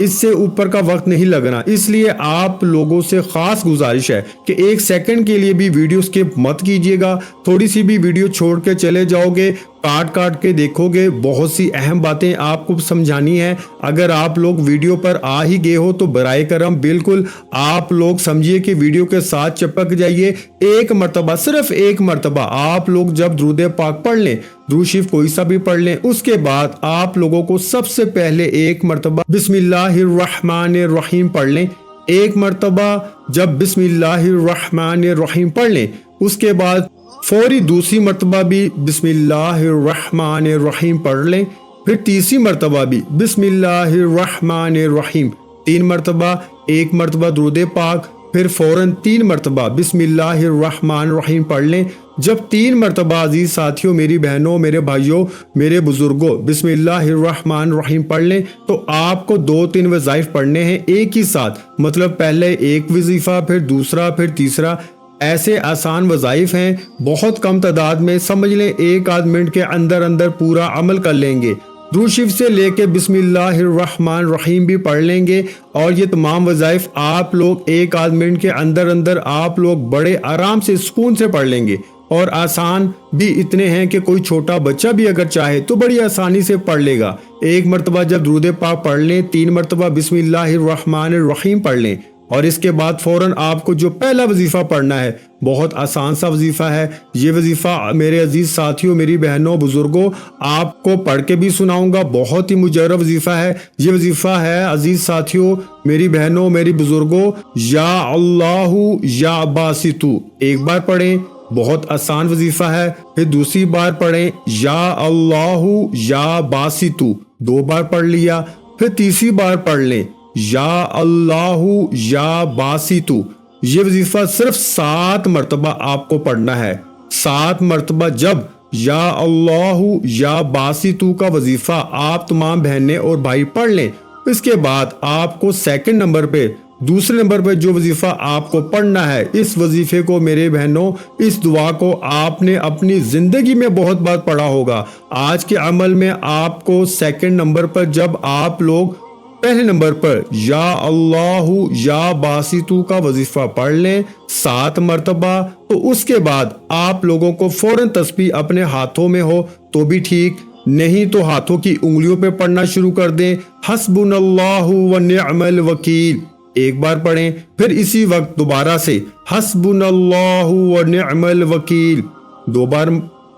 اس سے اوپر کا وقت نہیں لگنا، اس لیے آپ لوگوں سے خاص گزارش ہے کہ 1 سیکنڈ کے لیے بھی ویڈیو سکپ مت کیجیے گا۔ تھوڑی سی بھی ویڈیو چھوڑ کے چلے جاؤ گے، کاٹ کے دیکھو گے، بہت سی اہم باتیں آپ کو سمجھانی ہے۔ اگر آپ لوگ ویڈیو پر آ ہی گئے ہو تو برائے کرم بالکل آپ لوگ سمجھیے کہ ویڈیو کے ساتھ چپک جائیے۔ ایک مرتبہ، صرف ایک مرتبہ آپ لوگ جب درود پاک پڑھ لیں، درود شریف کوئی سا بھی پڑھ لیں، اس کے بعد آپ لوگوں کو سب سے پہلے ایک مرتبہ بسم اللہ الرحمن الرحیم پڑھ لیں۔ ایک مرتبہ جب بسم اللہ الرحمن الرحیم پڑھ لیں، اس کے بعد فوری دوسری مرتبہ بھی بسم اللہ الرحمن الرحیم پڑھ لیں، پھر تیسری مرتبہ بھی بسم اللہ الرحمن الرحیم، 3 مرتبہ، ایک مرتبہ درود پاک، پھر فوراً 3 مرتبہ بسم اللہ الرحمن الرحیم پڑھ لیں۔ جب 3 مرتبہ عزیز ساتھیوں، میری بہنوں، میرے بھائیوں، میرے بزرگوں بسم اللہ الرحمن الرحیم پڑھ لیں تو آپ کو 2-3 وظائف پڑھنے ہیں ایک ہی ساتھ، مطلب پہلے ایک وظیفہ، پھر دوسرا، پھر تیسرا۔ ایسے آسان وظائف ہیں، بہت کم تعداد میں، سمجھ لیں 1 منٹ کے اندر پورا عمل کر لیں گے۔ درود شریف سے لے کے بسم اللہ الرحمن الرحیم بھی پڑھ لیں گے، اور یہ تمام وظائف آپ لوگ 1 منٹ کے اندر آپ لوگ بڑے آرام سے سکون سے پڑھ لیں گے، اور آسان بھی اتنے ہیں کہ کوئی چھوٹا بچہ بھی اگر چاہے تو بڑی آسانی سے پڑھ لے گا۔ ایک مرتبہ جب درود پاک پڑھ لیں، 3 مرتبہ بسم اللہ الرحمن الرحیم پڑھ لیں، اور اس کے بعد فوراً آپ کو جو پہلا وظیفہ پڑھنا ہے، بہت آسان سا وظیفہ ہے۔ یہ وظیفہ میرے عزیز ساتھیوں، میری بہنوں، بزرگوں، آپ کو پڑھ کے بھی سناؤں گا، بہت ہی مجرب وظیفہ ہے۔ یہ وظیفہ ہے عزیز ساتھیوں، میری بہنوں، میری بزرگوں، یا اللہ یا باسطو، ایک بار پڑھیں، بہت آسان وظیفہ ہے۔ پھر دوسری بار پڑھیں یا اللہ یا باسطو، 2 بار پڑھ لیا، پھر تیسری بار پڑھ لیں یا اللہ یا باسطو۔ یہ وظیفہ صرف 7 مرتبہ آپ کو پڑھنا ہے۔ 7 مرتبہ جب یا اللہ یا باسطو کا وظیفہ آپ تمام بہنیں اور بھائی پڑھ لیں، اس کے بعد آپ کو سیکنڈ نمبر پہ، دوسرے نمبر پہ جو وظیفہ آپ کو پڑھنا ہے، اس وظیفے کو میرے بہنوں، اس دعا کو آپ نے اپنی زندگی میں بہت بار پڑھا ہوگا۔ آج کے عمل میں آپ کو سیکنڈ نمبر پر جب آپ لوگ پہلے نمبر پر یا اللہ یا باسطو کا وظیفہ پڑھ لیں 7 مرتبہ، تو اس کے بعد آپ لوگوں کو فوراً تسبیح اپنے ہاتھوں میں ہو تو بھی ٹھیک، نہیں تو ہاتھوں کی انگلیوں پہ پڑھنا شروع کر دیں۔ حسبنا اللہ ونعم الوکیل، ایک بار پڑھیں، پھر اسی وقت دوبارہ سے حسبنا اللہ ونعم الوکیل، 2 بار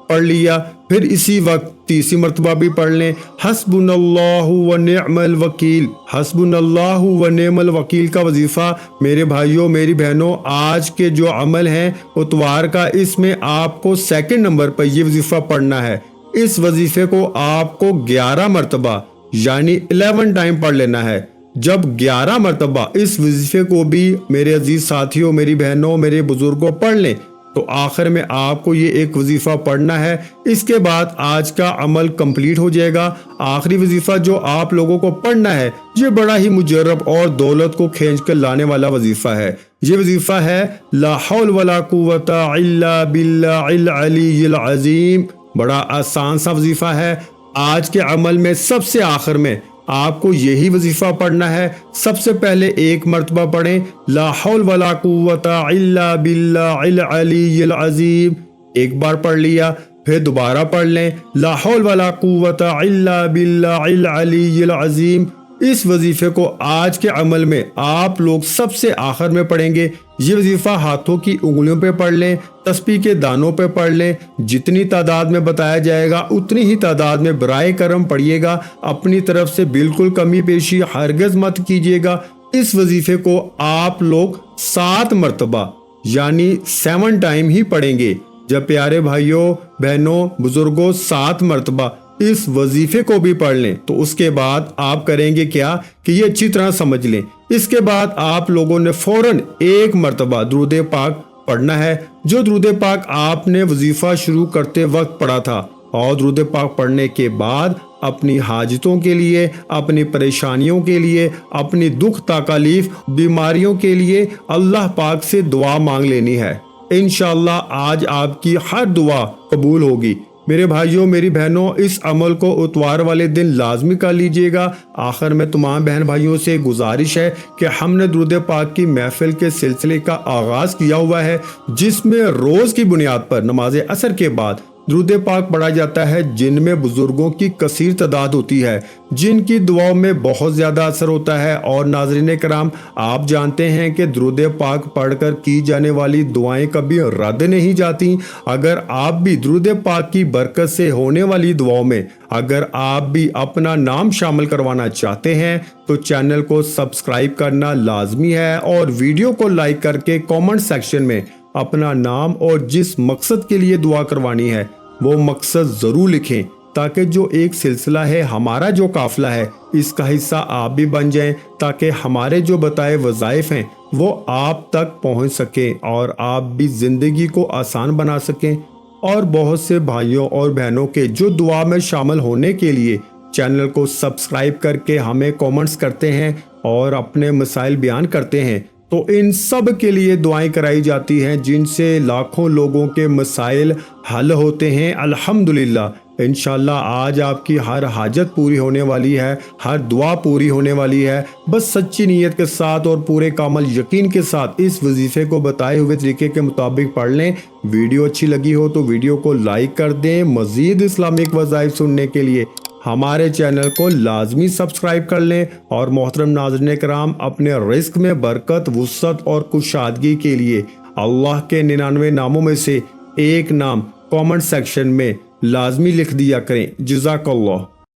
پڑھ لیا، پھر اسی وقت تیسری مرتبہ بھی پڑھ لیں حسبنا اللہ ونعم الوکیل۔ حسبنا اللہ ونعم الوکیل کا وظیفہ میرے بھائیوں، میری بہنوں، آج کے جو عمل ہیں اتوار کا، اس میں آپ کو سیکنڈ نمبر پر یہ وظیفہ پڑھنا ہے۔ اس وظیفے کو آپ کو 11 مرتبہ یعنی 11 ٹائم پڑھ لینا ہے۔ جب 11 مرتبہ اس وظیفے کو بھی میرے عزیز ساتھیوں، میری بہنوں، میرے بزرگوں پڑھ لیں تو آخر میں آپ کو یہ ایک وظیفہ پڑھنا ہے۔ اس کے بعد آج کا عمل کمپلیٹ ہو جائے گا۔ آخری وظیفہ جو آپ لوگوں کو پڑھنا ہے، یہ بڑا ہی مجرب اور دولت کو کھینچ کر لانے والا وظیفہ ہے۔ یہ وظیفہ ہے لا حول ولا قوت الا باللہ العلی العظیم۔ بڑا آسان سا وظیفہ ہے۔ آج کے عمل میں سب سے آخر میں آپ کو یہی وظیفہ پڑھنا ہے۔ سب سے پہلے 1 مرتبہ پڑھیں لا حول ولا قوت الا باللہ العلی العظیم، ایک بار پڑھ لیا، پھر دوبارہ پڑھ لیں لا حول ولا قوت الا باللہ العلی العظیم۔ اس وظیفے کو آج کے عمل میں آپ لوگ سب سے آخر میں پڑھیں گے۔ یہ وظیفہ ہاتھوں کی انگلیوں پہ پڑھ لیں، تسبیح کے دانوں پہ پڑھ لیں، جتنی تعداد میں بتایا جائے گا اتنی ہی تعداد میں برائے کرم پڑھیے گا۔ اپنی طرف سے بالکل کمی بیشی ہرگز مت کیجیے گا۔ اس وظیفے کو آپ لوگ 7 مرتبہ یعنی 7 ٹائم ہی پڑھیں گے۔ جب پیارے بھائیوں، بہنوں، بزرگوں 7 مرتبہ اس وظیفے کو بھی پڑھ لیں تو اس کے بعد آپ کریں گے کیا کہ یہ اچھی طرح سمجھ لیں۔ اس کے بعد آپ لوگوں نے فوراً 1 مرتبہ درود پاک پڑھنا ہے، جو درود پاک آپ نے وظیفہ شروع کرتے وقت پڑھا تھا، اور درود پاک پڑھنے کے بعد اپنی حاجتوں کے لیے، اپنی پریشانیوں کے لیے، اپنی دکھ تکلیف بیماریوں کے لیے اللہ پاک سے دعا مانگ لینی ہے۔ انشاءاللہ آج آپ کی ہر دعا قبول ہوگی۔ میرے بھائیوں میری بہنوں اس عمل کو اتوار والے دن لازمی کر لیجئے گا۔ آخر میں تمام بہن بھائیوں سے گزارش ہے کہ ہم نے درود پاک کی محفل کے سلسلے کا آغاز کیا ہوا ہے، جس میں روز کی بنیاد پر نماز عصر کے بعد درود پاک پڑھا جاتا ہے، جن میں بزرگوں کی کثیر تعداد ہوتی ہے، جن کی دعاؤں میں بہت زیادہ اثر ہوتا ہے۔ اور ناظرین کرام، آپ جانتے ہیں کہ درود پاک پڑھ کر کی جانے والی دعائیں کبھی رد نہیں جاتی۔ اگر آپ بھی درود پاک کی برکت سے ہونے والی دعاؤں میں اگر آپ بھی اپنا نام شامل کروانا چاہتے ہیں تو چینل کو سبسکرائب کرنا لازمی ہے، اور ویڈیو کو لائک کر کے کامنٹ سیکشن میں اپنا نام اور جس مقصد کے لیے دعا کروانی ہے وہ مقصد ضرور لکھیں، تاکہ جو ایک سلسلہ ہے، ہمارا جو قافلہ ہے، اس کا حصہ آپ بھی بن جائیں، تاکہ ہمارے جو بتائے وظائف ہیں وہ آپ تک پہنچ سکیں اور آپ بھی زندگی کو آسان بنا سکیں۔ اور بہت سے بھائیوں اور بہنوں کے جو دعا میں شامل ہونے کے لیے چینل کو سبسکرائب کر کے ہمیں کامنٹس کرتے ہیں اور اپنے مسائل بیان کرتے ہیں، تو ان سب کے لیے دعائیں کرائی جاتی ہیں، جن سے لاکھوں لوگوں کے مسائل حل ہوتے ہیں۔ الحمدللہ انشاءاللہ آج آپ کی ہر حاجت پوری ہونے والی ہے، ہر دعا پوری ہونے والی ہے۔ بس سچی نیت کے ساتھ اور پورے کامل یقین کے ساتھ اس وظیفے کو بتائے ہوئے طریقے کے مطابق پڑھ لیں۔ ویڈیو اچھی لگی ہو تو ویڈیو کو لائک کر دیں۔ مزید اسلامک وظائف سننے کے لیے ہمارے چینل کو لازمی سبسکرائب کر لیں، اور محترم ناظرین کرام، اپنے رزق میں برکت، وسعت اور کشادگی کے لیے اللہ کے 99 ناموں میں سے ایک نام کامنٹ سیکشن میں لازمی لکھ دیا کریں۔ جزاک اللہ۔